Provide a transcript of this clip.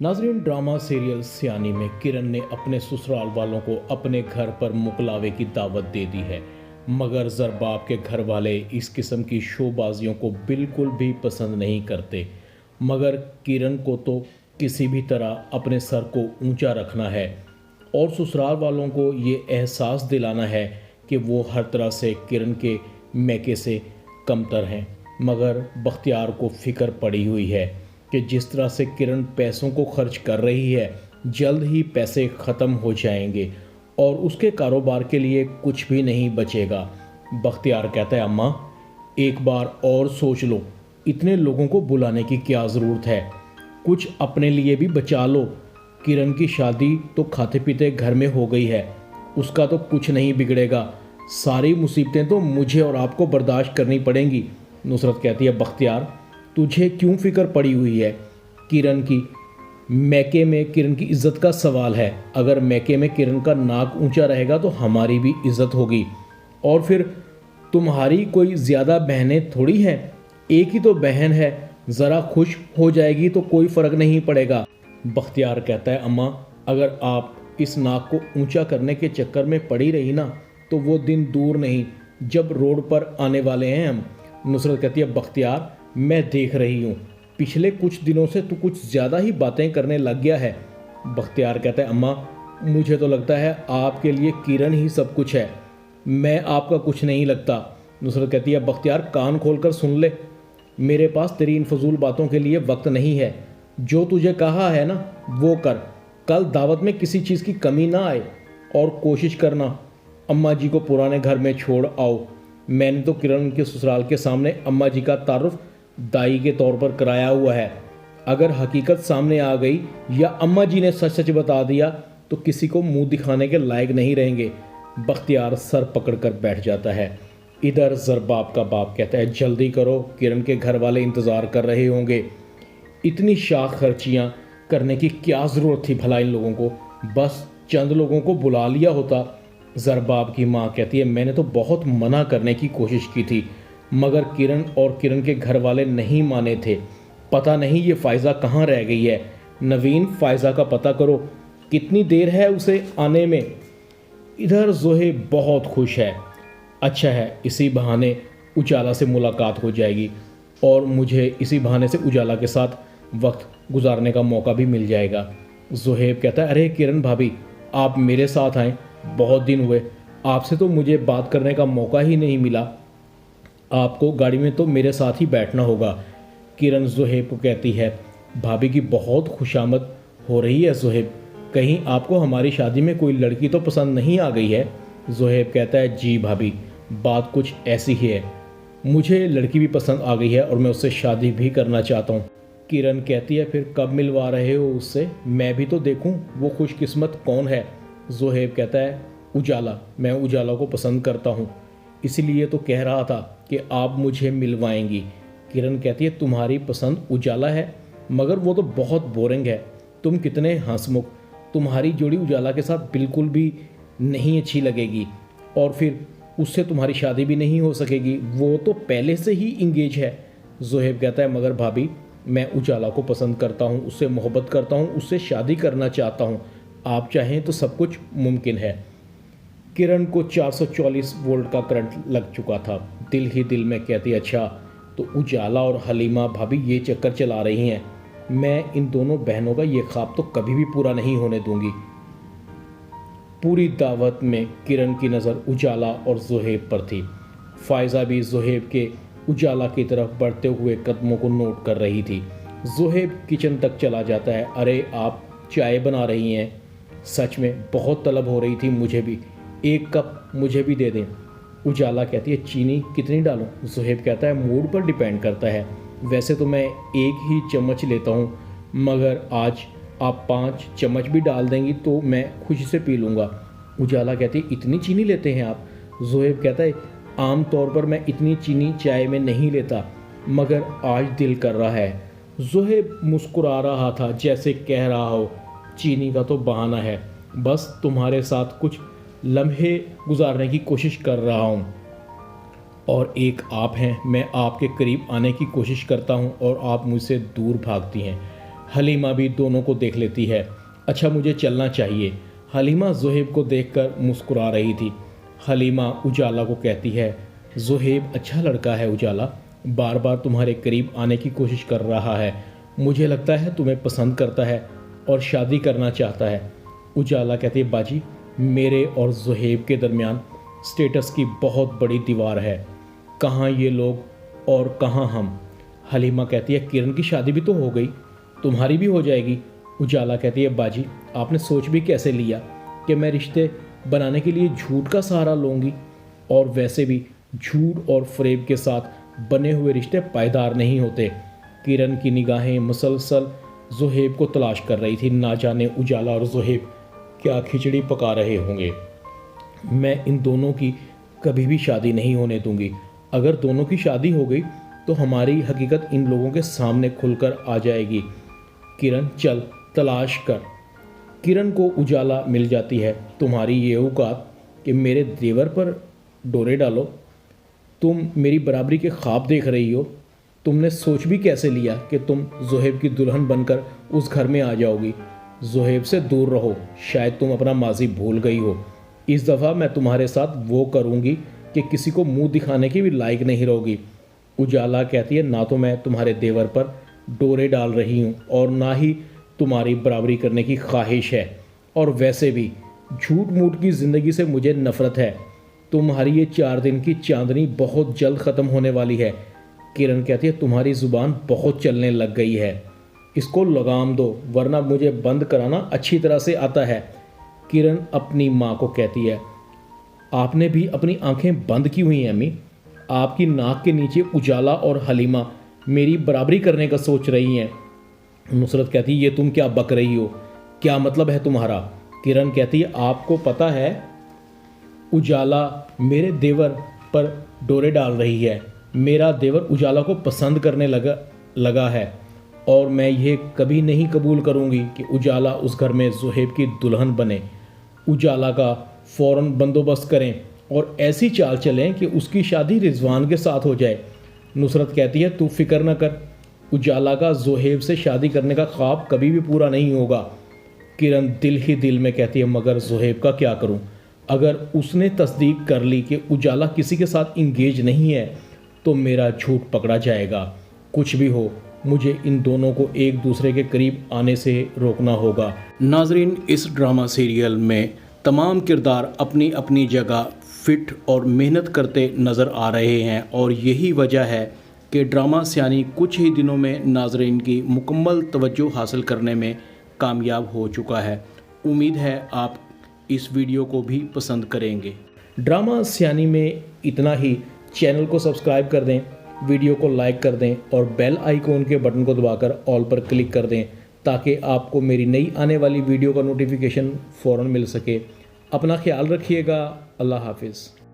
नाजरीन, drama serial सियानी में किरण ने अपने ससुराल वालों को अपने घर पर मुकलावे की दावत दे दी है। मगर ज़रबाब के घर वाले इस किस्म की शोबाजियों को बिल्कुल भी पसंद नहीं करते। मगर किरण को तो किसी भी तरह अपने सर को ऊंचा रखना है और ससुराल वालों को ये एहसास दिलाना है कि वो हर तरह से किरण के मैके से कमतर हैं। मगर बख्तियार को फिक्र पड़ी हुई है कि जिस तरह से किरण पैसों को खर्च कर रही है, जल्द ही पैसे ख़त्म हो जाएंगे और उसके कारोबार के लिए कुछ भी नहीं बचेगा। बख्तियार कहता है, अम्मा एक बार और सोच लो, इतने लोगों को बुलाने की क्या ज़रूरत है, कुछ अपने लिए भी बचा लो। किरण की शादी तो खाते पीते घर में हो गई है, उसका तो कुछ नहीं बिगड़ेगा, सारी मुसीबतें तो मुझे और आपको बर्दाश्त करनी पड़ेंगी। नुसरत कहती है, बख्तियार तुझे क्यों फिक्र पड़ी हुई है किरण की? मैके में किरण की इज्जत का सवाल है। अगर मैके में किरण का नाक ऊंचा रहेगा तो हमारी भी इज्जत होगी। और फिर तुम्हारी कोई ज़्यादा बहनें थोड़ी हैं, एक ही तो बहन है, ज़रा खुश हो जाएगी तो कोई फ़र्क नहीं पड़ेगा। बख्तियार कहता है, अम्मा अगर आप इस नाक को ऊंचा करने के चक्कर में पड़ी रही ना तो वो दिन दूर नहीं जब रोड पर आने वाले हैं हम। नुसरत कहती है, बख्तियार मैं देख रही हूँ, पिछले कुछ दिनों से तू कुछ ज़्यादा ही बातें करने लग गया है। बख्तियार कहता है, अम्मा मुझे तो लगता है आपके लिए किरण ही सब कुछ है, मैं आपका कुछ नहीं लगता। नुसरत कहती है, बख्तियार कान खोलकर सुन ले, मेरे पास तेरी इन फजूल बातों के लिए वक्त नहीं है। जो तुझे कहा है ना वो कर, कल दावत में किसी चीज़ की कमी ना आए और कोशिश करना अम्मा जी को पुराने घर में छोड़ आओ। मैंने तो किरण के ससुराल के सामने अम्मा जी का तारुफ दाई के तौर पर कराया हुआ है। अगर हकीकत सामने आ गई या अम्मा जी ने सच सच बता दिया तो किसी को मुंह दिखाने के लायक नहीं रहेंगे। बख्तियार सर पकड़कर बैठ जाता है। इधर ज़रबाब का बाप कहता है, जल्दी करो, किरण के घर वाले इंतज़ार कर रहे होंगे। इतनी शाख खर्चियाँ करने की क्या ज़रूरत थी भला इन लोगों को, बस चंद लोगों को बुला लिया होता। ज़रबाब की माँ कहती है, मैंने तो बहुत मना करने की कोशिश की थी मगर किरण और किरण के घर वाले नहीं माने थे। पता नहीं ये फ़ायज़ा कहाँ रह गई है। नवीन, फ़ायज़ा का पता करो, कितनी देर है उसे आने में। इधर ज़ोहेब बहुत खुश है। अच्छा है, इसी बहाने उजाला से मुलाकात हो जाएगी और मुझे इसी बहाने से उजाला के साथ वक्त गुजारने का मौका भी मिल जाएगा। ज़ोहेब कहता है, अरे किरण भाभी, आप मेरे साथ आएँ, बहुत दिन हुए, आपसे तो मुझे बात करने का मौका ही नहीं मिला। आपको गाड़ी में तो मेरे साथ ही बैठना होगा। किरण ज़ोहेब को कहती है, भाभी की बहुत खुशामद हो रही है ज़ोहेब, कहीं आपको हमारी शादी में कोई लड़की तो पसंद नहीं आ गई है? ज़ोहेब कहता है, जी भाभी, बात कुछ ऐसी ही है, मुझे लड़की भी पसंद आ गई है और मैं उससे शादी भी करना चाहता हूँ। किरण कहती है, फिर कब मिलवा रहे हो उससे, मैं भी तो देखूँ वो खुशकिस्मत कौन है। ज़ोहेब कहता है, उजाला, मैं उजाला को पसंद करता हूँ, इसीलिए तो कह रहा था कि आप मुझे मिलवाएंगी। किरण कहती है, तुम्हारी पसंद उजाला है मगर वो तो बहुत बोरिंग है, तुम कितने हंसमुख, तुम्हारी जोड़ी उजाला के साथ बिल्कुल भी नहीं अच्छी लगेगी और फिर उससे तुम्हारी शादी भी नहीं हो सकेगी, वो तो पहले से ही इंगेज है। ज़ोहेब कहता है, मगर भाभी मैं उजाला को पसंद करता हूँ, उससे मोहब्बत करता हूँ, उससे शादी करना चाहता हूँ, आप चाहें तो सब कुछ मुमकिन है। किरण को 444 वोल्ट का करंट लग चुका था। दिल ही दिल में कहती, अच्छा तो उजाला और हलीमा भाभी ये चक्कर चला रही हैं, मैं इन दोनों बहनों का ये ख्वाब तो कभी भी पूरा नहीं होने दूंगी। पूरी दावत में किरण की नज़र उजाला और ज़ोहेब पर थी। फ़ायज़ा भी ज़ोहेब के उजाला की तरफ बढ़ते हुए कदमों को नोट कर रही थी। ज़ोहेब किचन तक चला जाता है, अरे आप चाय बना रही हैं? सच में बहुत तलब हो रही थी मुझे भी, एक कप मुझे भी दे दें। उजाला कहती है, चीनी कितनी डालूं? ज़ोहेब कहता है, मूड पर डिपेंड करता है, वैसे तो मैं एक ही चम्मच लेता हूँ मगर आज आप 5 चम्मच भी डाल देंगी तो मैं खुशी से पी लूँगा। उजाला कहती है, इतनी चीनी लेते हैं आप? ज़ोहेब कहता है, आम तौर पर मैं इतनी चीनी चाय में नहीं लेता मगर आज दिल कर रहा है। ज़ोहेब मुस्कुरा रहा था जैसे कह रहा हो, चीनी का तो बहाना है, बस तुम्हारे साथ कुछ लम्हे गुजारने की कोशिश कर रहा हूँ और एक आप हैं, मैं आपके करीब आने की कोशिश करता हूँ और आप मुझसे दूर भागती हैं। हलीमा भी दोनों को देख लेती है। अच्छा मुझे चलना चाहिए। हलीमा ज़ुहैब को देखकर मुस्कुरा रही थी। हलीमा उजाला को कहती है, ज़ुहैब अच्छा लड़का है उजाला, बार बार तुम्हारे करीब आने की कोशिश कर रहा है। मुझे लगता है तुम्हें पसंद करता है और शादी करना चाहता है। उजाला कहती है, बाजी मेरे और ज़ुहैब के दरमियान स्टेटस की बहुत बड़ी दीवार है, कहाँ ये लोग और कहाँ हम। हलीमा कहती है, किरण की शादी भी तो हो गई, तुम्हारी भी हो जाएगी। उजाला कहती है, बाजी आपने सोच भी कैसे लिया कि मैं रिश्ते बनाने के लिए झूठ का सहारा लूँगी, और वैसे भी झूठ और फ़रेब के साथ बने हुए रिश्ते पायदार नहीं होते। किरण की निगाहें मुसलसल ज़ुहैब को तलाश कर रही थी। ना जाने उजाला और ज़ुहैब क्या खिचड़ी पका रहे होंगे। मैं इन दोनों की कभी भी शादी नहीं होने दूंगी। अगर दोनों की शादी हो गई तो हमारी हकीकत इन लोगों के सामने खुलकर आ जाएगी। किरण चल तलाश कर। किरण को उजाला मिल जाती है। तुम्हारी ये औकात कि मेरे देवर पर डोरे डालो, तुम मेरी बराबरी के ख्वाब देख रही हो। तुमने सोच भी कैसे लिया कि तुम ज़ुहैब की दुल्हन बनकर उस घर में आ जाओगी। ज़ुहैब से दूर रहो, शायद तुम अपना माजी भूल गई हो। इस दफ़ा मैं तुम्हारे साथ वो करूँगी कि किसी को मुंह दिखाने की भी लायक नहीं रहोगी। उजाला कहती है, ना तो मैं तुम्हारे देवर पर डोरे डाल रही हूँ और ना ही तुम्हारी बराबरी करने की ख्वाहिश है, और वैसे भी झूठ मूठ की ज़िंदगी से मुझे नफ़रत है। तुम्हारी ये 4 दिन की चांदनी बहुत जल्द ख़त्म होने वाली है। किरण कहती है, तुम्हारी ज़ुबान बहुत चलने लग गई है, इसको लगाम दो वरना मुझे बंद कराना अच्छी तरह से आता है। किरण अपनी माँ को कहती है, आपने भी अपनी आंखें बंद की हुई हैं अम्मी। आपकी नाक के नीचे उजाला और हलीमा मेरी बराबरी करने का सोच रही हैं। नुसरत कहती है, ये तुम क्या बक रही हो, क्या मतलब है तुम्हारा। किरण कहती है, आपको पता है उजाला मेरे देवर पर डोरे डाल रही है। मेरा देवर उजाला को पसंद करने लगा है और मैं ये कभी नहीं कबूल करूँगी कि उजाला उस घर में ज़ुहैब की दुल्हन बने। उजाला का फ़ौरन बंदोबस्त करें और ऐसी चाल चलें कि उसकी शादी रिजवान के साथ हो जाए। नुसरत कहती है, तू फिक्र न कर, उजाला का ज़ुहैब से शादी करने का ख्वाब कभी भी पूरा नहीं होगा। किरण दिल ही दिल में कहती है, मगर ज़ुहैब का क्या करूं? अगर उसने तस्दीक कर ली कि उजाला किसी के साथ इंगेज नहीं है तो मेरा झूठ पकड़ा जाएगा। कुछ भी हो, मुझे इन दोनों को एक दूसरे के करीब आने से रोकना होगा। नाजरीन, इस ड्रामा सीरियल में तमाम किरदार अपनी अपनी जगह फिट और मेहनत करते नज़र आ रहे हैं, और यही वजह है कि ड्रामा सियानी कुछ ही दिनों में नाजरीन की मुकम्मल तवज्जो हासिल करने में कामयाब हो चुका है। उम्मीद है आप इस वीडियो को भी पसंद करेंगे। ड्रामा सियानी में इतना ही। चैनल को सब्सक्राइब कर दें, वीडियो को लाइक कर दें और बेल आइकॉन के बटन को दबाकर ऑल पर क्लिक कर दें ताकि आपको मेरी नई आने वाली वीडियो का नोटिफिकेशन फ़ौरन मिल सके। अपना ख्याल रखिएगा। अल्लाह हाफिज़।